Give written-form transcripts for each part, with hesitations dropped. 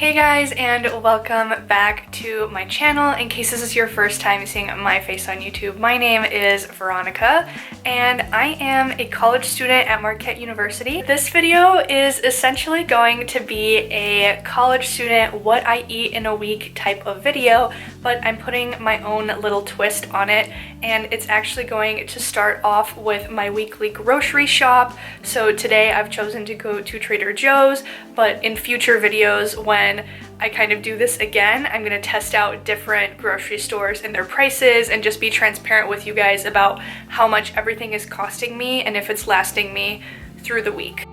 Hey guys, and welcome back to my channel. In case this is your first time seeing my face on YouTube, my name is Veronica and I am a college student at Marquette University. This video is essentially going to be a college student what I eat in a week type of video, but I'm putting my own little twist on it, and it's actually going to start off with my weekly grocery shop. So today I've chosen to go to Trader Joe's, but in future videos when I kind of do this again, I'm going to test out different grocery stores and their prices and just be transparent with you guys about how much everything is costing me and if it's lasting me through the week.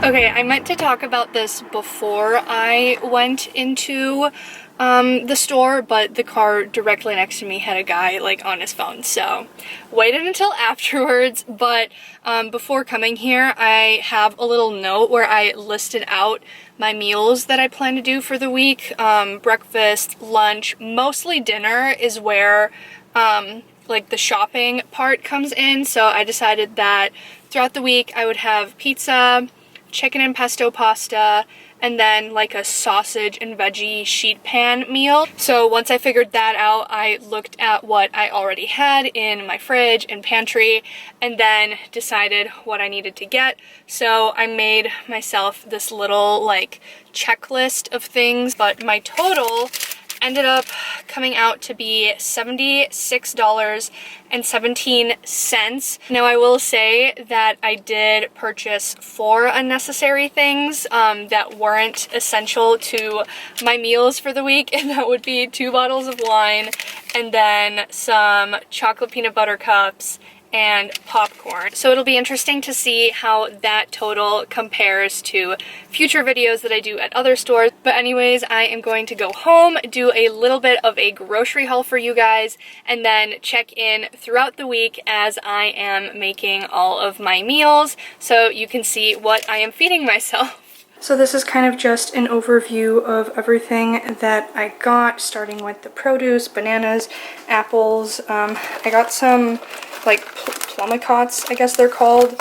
Okay, I meant to talk about this before I went into the store, but the car directly next to me had a guy like on his phone, so waited until afterwards. But before coming here, I have a little note where I listed out my meals that I plan to do for the week. Breakfast, lunch, mostly dinner is where like the shopping part comes in. So I decided that throughout the week I would have pizza, chicken and pesto pasta, and then like a sausage and veggie sheet pan meal. So once I figured that out, I looked at what I already had in my fridge and pantry and then decided what I needed to get. So I made myself this little like checklist of things, but my total ended up coming out to be $76.17. Now I will say that I did purchase 4 unnecessary things that weren't essential to my meals for the week, and that would be 2 bottles of wine and then some chocolate peanut butter cups and popcorn. So it'll be interesting to see how that total compares to future videos that I do at other stores. But anyways, I am going to go home, do a little bit of a grocery haul for you guys, and then check in throughout the week as I am making all of my meals so you can see what I am feeding myself. So this is kind of just an overview of everything that I got, starting with the produce, bananas, apples. I got some like plumicots, I guess they're called,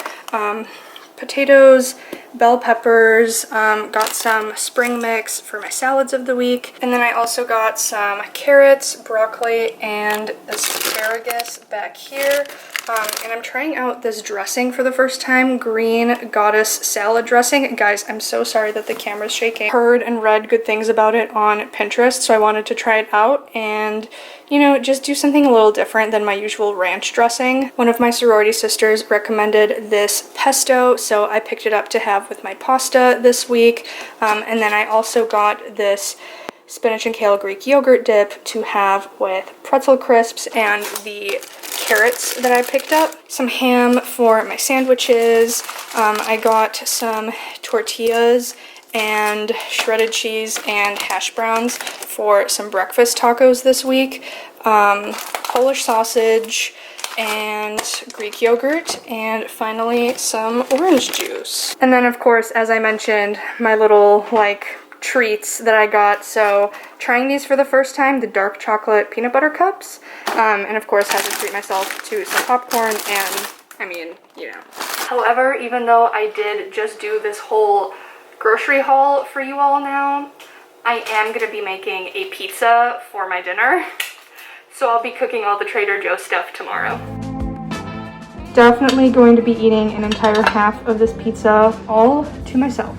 potatoes, bell peppers, got some spring mix for my salads of the week, and then I also got some carrots, broccoli, and asparagus back here. And I'm trying out this dressing for the first time, green goddess salad dressing. Guys, I'm so sorry that the camera's shaking. Heard and read good things about it on Pinterest, so I wanted to try it out and, you know, just do something a little different than my usual ranch dressing. One of my sorority sisters recommended this pesto, so I picked it up to have with my pasta this week. And then I also got this spinach and kale Greek yogurt dip to have with pretzel crisps and the carrots that I picked up. Some ham for my sandwiches. I got some tortillas and shredded cheese and hash browns for some breakfast tacos this week. Polish sausage and Greek yogurt, and finally some orange juice. And then of course, as I mentioned, my little like treats that I got. So trying these for the first time, the dark chocolate peanut butter cups, and of course had to treat myself to some popcorn, and I mean, you know. However, even though I did just do this whole grocery haul for you all now, I am going to be making a pizza for my dinner. So I'll be cooking all the Trader Joe stuff tomorrow. Definitely going to be eating an entire half of this pizza all to myself.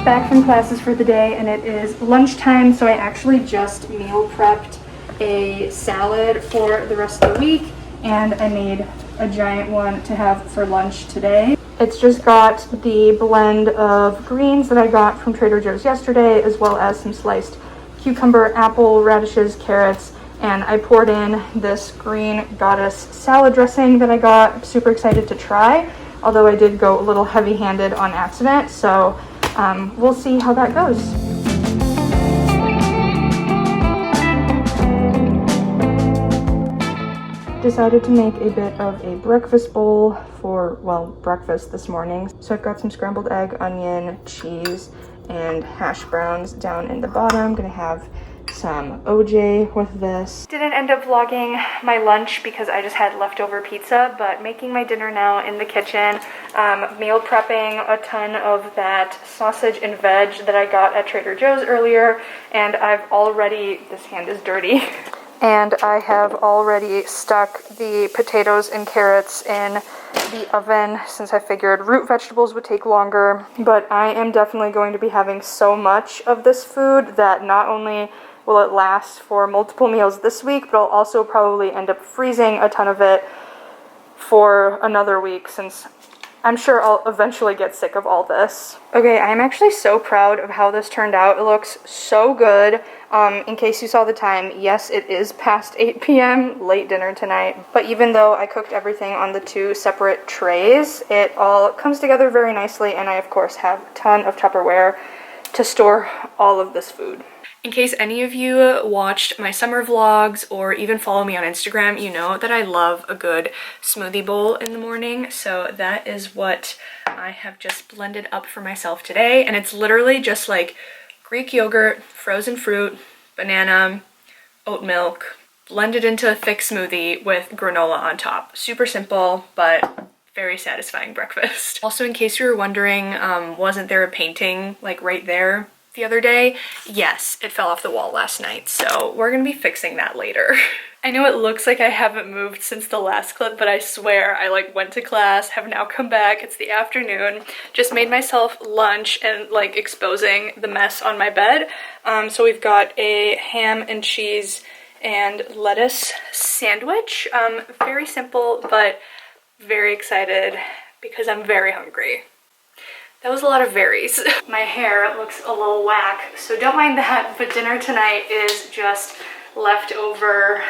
Back from classes for the day, and it is lunchtime, so I actually just meal prepped a salad for the rest of the week, and I made a giant one to have for lunch today. It's just got the blend of greens that I got from Trader Joe's yesterday, as well as some sliced cucumber, apple, radishes, carrots, and I poured in this green goddess salad dressing that I got. I'm super excited to try, although I did go a little heavy-handed on accident, so we'll see how that goes. Decided to make a bit of a breakfast bowl for, well, breakfast this morning. So I've got some scrambled egg, onion, cheese, and hash browns down in the bottom. Gonna have some OJ with this. Didn't end up vlogging my lunch because I just had leftover pizza, but making my dinner now in the kitchen. Meal prepping a ton of that sausage and veg that I got at Trader Joe's earlier, and I've already, this hand is dirty, and I have already stuck the potatoes and carrots in the oven since I figured root vegetables would take longer. But I am definitely going to be having so much of this food that not only will it last for multiple meals this week, but I'll also probably end up freezing a ton of it for another week since I'm sure I'll eventually get sick of all this. Okay, I'm actually so proud of how this turned out. It looks so good. In case you saw the time, yes, it is past 8 p.m., late dinner tonight. But even though I cooked everything on the 2 separate trays, it all comes together very nicely, and I, of course, have a ton of Tupperware to store all of this food. In case any of you watched my summer vlogs or even follow me on Instagram, you know that I love a good smoothie bowl in the morning. So that is what I have just blended up for myself today. And it's literally just like Greek yogurt, frozen fruit, banana, oat milk, blended into a thick smoothie with granola on top. Super simple, but very satisfying breakfast. Also, in case you were wondering, wasn't there a painting like right there the other day? Yes, it fell off the wall last night, so we're gonna be fixing that later. I know it looks like I haven't moved since the last clip, but I swear I like went to class, have now come back, it's the afternoon, just made myself lunch and like exposing the mess on my bed. So we've got a ham and cheese and lettuce sandwich. Very simple, but very excited because I'm very hungry. That was a lot of berries. My hair looks a little whack, so don't mind that, but dinner tonight is just leftover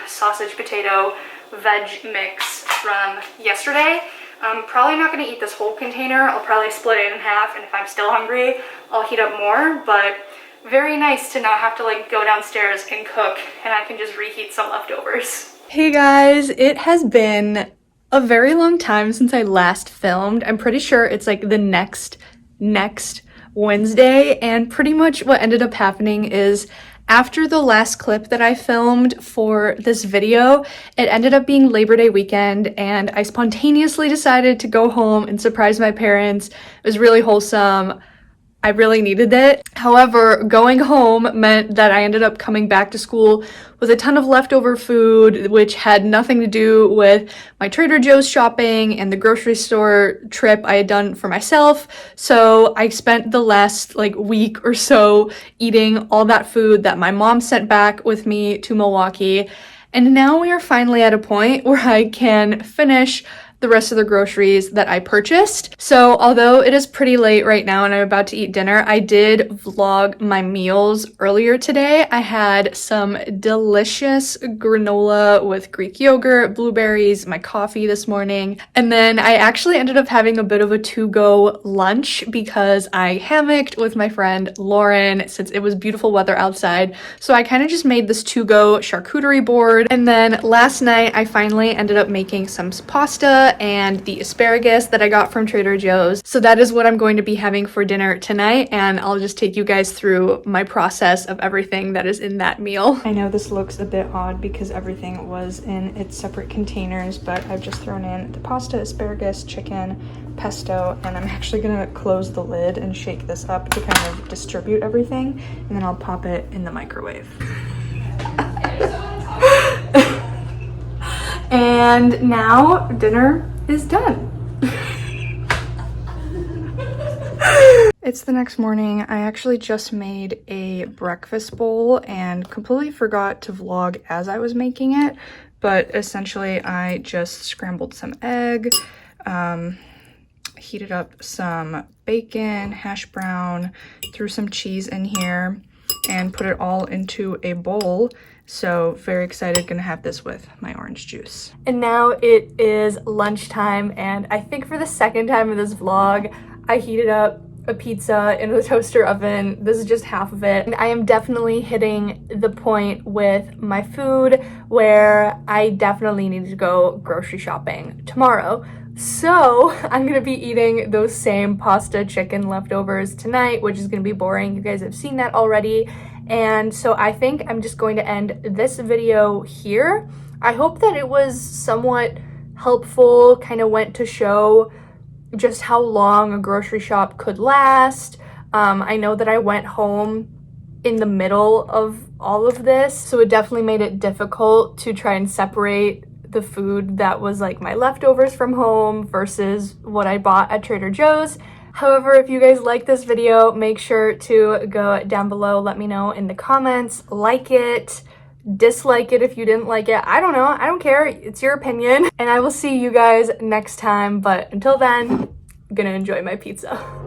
sausage, potato, veg mix from yesterday. I'm probably not gonna eat this whole container. I'll probably split it in half, and if I'm still hungry, I'll heat up more, but very nice to not have to like go downstairs and cook, and I can just reheat some leftovers. Hey guys, it has been a very long time since I last filmed. I'm pretty sure it's like the next Wednesday, and pretty much what ended up happening is after the last clip that I filmed for this video, it ended up being Labor Day weekend, and I spontaneously decided to go home and surprise my parents. It was really wholesome. I really needed it. However, going home meant that I ended up coming back to school with a ton of leftover food, which had nothing to do with my Trader Joe's shopping and the grocery store trip I had done for myself. So I spent the last like week or so eating all that food that my mom sent back with me to Milwaukee. And now we are finally at a point where I can finish the rest of the groceries that I purchased. So although it is pretty late right now and I'm about to eat dinner, I did vlog my meals earlier today. I had some delicious granola with Greek yogurt, blueberries, my coffee this morning, and then I actually ended up having a bit of a to-go lunch because I hammocked with my friend Lauren since it was beautiful weather outside. So I kind of just made this to-go charcuterie board, and then last night I finally ended up making some pasta and the asparagus that I got from Trader Joe's. So that is what I'm going to be having for dinner tonight, and I'll just take you guys through my process of everything that is in that meal. I know this looks a bit odd because everything was in its separate containers, but I've just thrown in the pasta, asparagus, chicken, pesto, and I'm actually gonna close the lid and shake this up to kind of distribute everything, and then I'll pop it in the microwave. And now dinner is done. It's the next morning. I actually just made a breakfast bowl and completely forgot to vlog as I was making it, but essentially I just scrambled some egg, heated up some bacon, hash brown, threw some cheese in here, and put it all into a bowl. So very excited, gonna have this with my orange juice. And now it is lunchtime, and I think for the second time in this vlog, I heated up a pizza in the toaster oven. This is just half of it. And I am definitely hitting the point with my food where I definitely need to go grocery shopping tomorrow. So I'm gonna be eating those same pasta chicken leftovers tonight, which is gonna be boring. You guys have seen that already. And so I think I'm just going to end this video here. I hope that it was somewhat helpful, kind of went to show just how long a grocery shop could last. I know that I went home in the middle of all of this, so it definitely made it difficult to try and separate the food that was like my leftovers from home versus what I bought at Trader Joe's. However, if you guys like this video, make sure to go down below, let me know in the comments, like it, dislike it if you didn't like it. I don't know, I don't care, it's your opinion. And I will see you guys next time, but until then, I'm gonna enjoy my pizza.